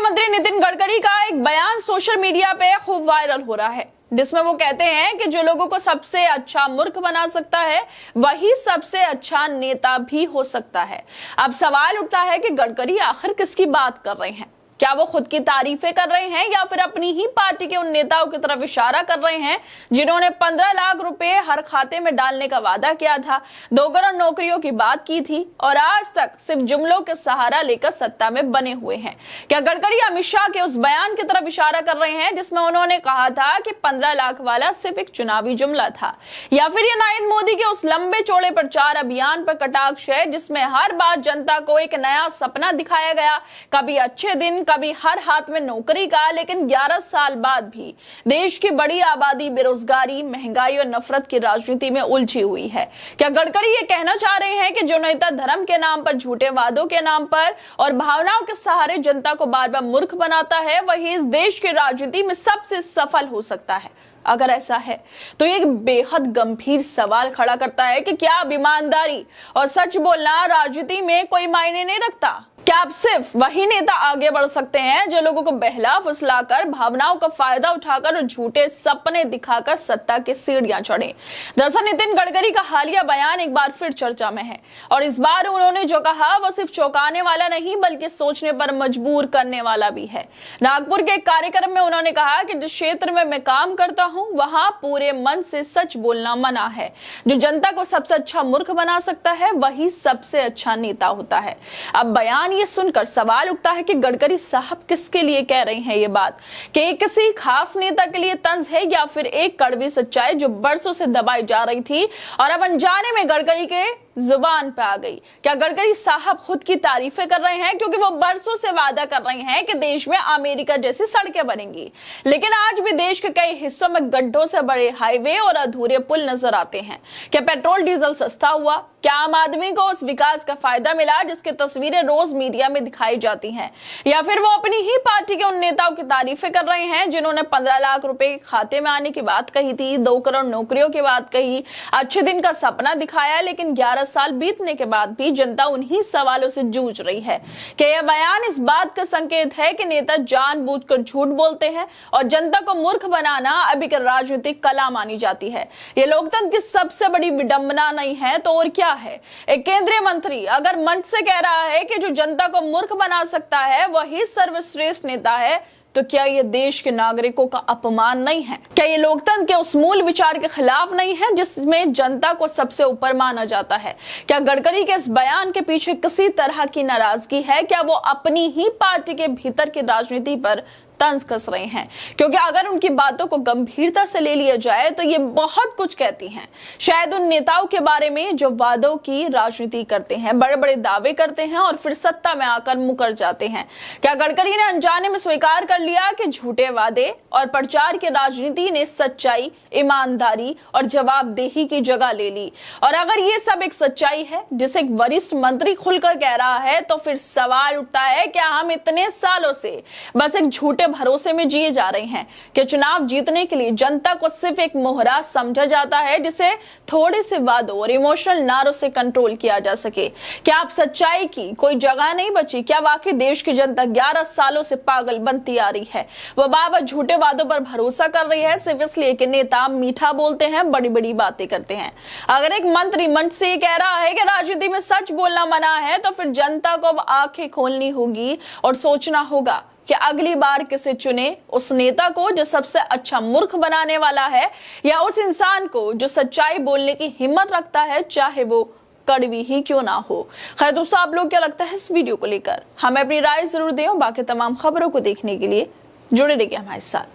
मंत्री नितिन गडकरी का एक बयान सोशल मीडिया पे खूब वायरल हो रहा है, जिसमें वो कहते हैं कि जो लोगों को सबसे अच्छा मूर्ख बना सकता है वही सबसे अच्छा नेता भी हो सकता है। अब सवाल उठता है कि गडकरी आखिर किसकी बात कर रहे हैं? क्या वो खुद की तारीफें कर रहे हैं या फिर अपनी ही पार्टी के उन नेताओं की तरफ इशारा कर रहे हैं जिन्होंने 15 लाख रुपए हर खाते में डालने का वादा किया था, 2 करोड़ नौकरियों की बात की थी और आज तक सिर्फ जुमलों के सहारा लेकर सत्ता में बने हुए हैं? क्या गडकरी अमित शाह के उस बयान की तरफ इशारा कर रहे हैं जिसमें उन्होंने कहा था कि 15 लाख वाला सिर्फ एक चुनावी जुमला था, या फिर ये नरेंद्र मोदी के उस लंबे चौड़े प्रचार अभियान पर कटाक्ष है जिसमें हर बार जनता को एक नया सपना दिखाया गया, कभी अच्छे दिन, कभी हर हाथ में नौकरी का, लेकिन 11 साल बाद भी देश की बड़ी आबादी बेरोजगारी, महंगाई और नफरत की राजनीति में उलझी हुई है? क्या गडकरी ये कहना चाह रहे हैं कि जो नेता धर्म के नाम पर, झूठे वादों के नाम पर और भावनाओं के सहारे जनता को बार बार मूर्ख बनाता है वही इस देश की राजनीति में सबसे सफल हो सकता है? अगर ऐसा है तो ये एक बेहद गंभीर सवाल खड़ा करता है कि क्या अब ईमानदारी और सच बोलना राजनीति में कोई मायने नहीं रखता? क्या अब सिर्फ वही नेता आगे बढ़ सकते हैं जो लोगों को बहला फुसलाकर, भावनाओं का फायदा उठाकर और झूठे सपने दिखाकर सत्ता की सीढ़ियां चढ़े? दरअसल नितिन गडकरी का हालिया बयान एक बार फिर चर्चा में है और इस बार उन्होंने जो कहा वो सिर्फ चौंकाने वाला नहीं बल्कि सोचने पर मजबूर करने वाला भी है। नागपुर के एक कार्यक्रम में उन्होंने कहा कि जिस क्षेत्र में मैं काम करता हूं वहां पूरे मन से सच बोलना मना है। जो जनता को सबसे अच्छा मूर्ख बना सकता है वही सबसे अच्छा नेता होता है। अब बयान ये सुनकर सवाल उठता है कि गडकरी साहब किसके लिए कह रहे हैं ये बात? कि किसी खास नेता के लिए तंज है या फिर एक कड़वी सच्चाई जो बरसों से दबाई जा रही थी और अब अनजाने में गडकरी के जुबान पे आ गई? क्या गडकरी साहब खुद की तारीफें कर रहे हैं क्योंकि वो बरसों से वादा कर रहे हैं कि देश में अमेरिका जैसी सड़कें बनेंगी, लेकिन आज भी देश के कई हिस्सों में गड्ढों से बड़े हाईवे और अधूरे पुल नजर आते हैं? क्या पेट्रोल डीजल सस्ता हुआ? क्या आम आदमी को उस विकास का फायदा मिला जिसकी तस्वीरें रोज मीडिया में दिखाई जाती हैं? या फिर वो अपनी ही पार्टी के उन नेताओं की तारीफें कर रहे हैं जिन्होंने 15 लाख रुपए खाते में आने की बात कही थी, 2 करोड़ नौकरियों की बात कही, अच्छे दिन का सपना दिखाया, लेकिन 11 साल बीतने के बाद भी जनता उन्हीं सवालों से जूझ रही है? क्या यह बयान इस बात का संकेत है कि नेता जानबूझकर झूठ बोलते हैं और जनता को मूर्ख बनाना अभी की राजनीतिक कला मानी जाती है? ये लोकतंत्र की सबसे बड़ी विडंबना नहीं है तो और क्या है? एक केंद्रीय मंत्री अगर मंच से कह रहा है कि जो जनता को मूर्ख बना सकता है वही सर्वश्रेष्ठ नेता है, तो क्या ये देश के नागरिकों का अपमान नहीं है? क्या ये लोकतंत्र के उस मूल विचार के खिलाफ नहीं है जिसमें जनता को सबसे ऊपर माना जाता है? क्या गडकरी के इस बयान के पीछे किसी तरह की नाराजगी है? क्या वो अपनी ही पार्टी के भीतर की राजनीति पर तंज कस रहे हैं? क्योंकि अगर उनकी बातों को गंभीरता से ले लिया जाए तो ये बहुत कुछ कहती हैं, शायद उन नेताओं के बारे में जो वादों की राजनीति करते हैं, बड़े बड़े दावे करते हैं और फिर सत्ता में आकर मुकर जाते हैं। क्या गडकरी ने अनजाने में स्वीकार कर लिया कि झूठे वादे और प्रचार की राजनीति ने सच्चाई, ईमानदारी और जवाबदेही की जगह ले ली? और अगर ये सब एक सच्चाई है जिसे एक वरिष्ठ मंत्री खुलकर कह रहा है तो फिर सवाल उठता है क्या हम इतने सालों से बस एक झूठे भरोसे में जिए जा रहे हैं कि चुनाव जीतने के लिए जनता को सिर्फ एक मोहरा समझा जाता है जिसे थोड़े से वादों और इमोशनल नारों से कंट्रोल किया जा सके? क्या आप सच्चाई की कोई जगह नहीं बची? क्या वाकई देश की जनता 11 सालों से पागल बनती आ रही है? वो बार-बार झूठे वादों पर भरोसा कर रही है सिर्फ इसलिए कि नेता मीठा बोलते हैं, बड़ी बड़ी बातें करते हैं? अगर एक मंत्री मंच से कह रहा है कि राजनीति में सच बोलना मना है तो फिर जनता को अब आंखें खोलनी होगी और सोचना होगा कि अगली बार किसे चुने, उस नेता को जो सबसे अच्छा मूर्ख बनाने वाला है या उस इंसान को जो सच्चाई बोलने की हिम्मत रखता है चाहे वो कड़वी ही क्यों ना हो। खैर दोस्तों, आप लोग क्या लगता है इस वीडियो को लेकर? हमें अपनी राय जरूर दें और बाकी तमाम खबरों को देखने के लिए जुड़े रहिए हमारे साथ।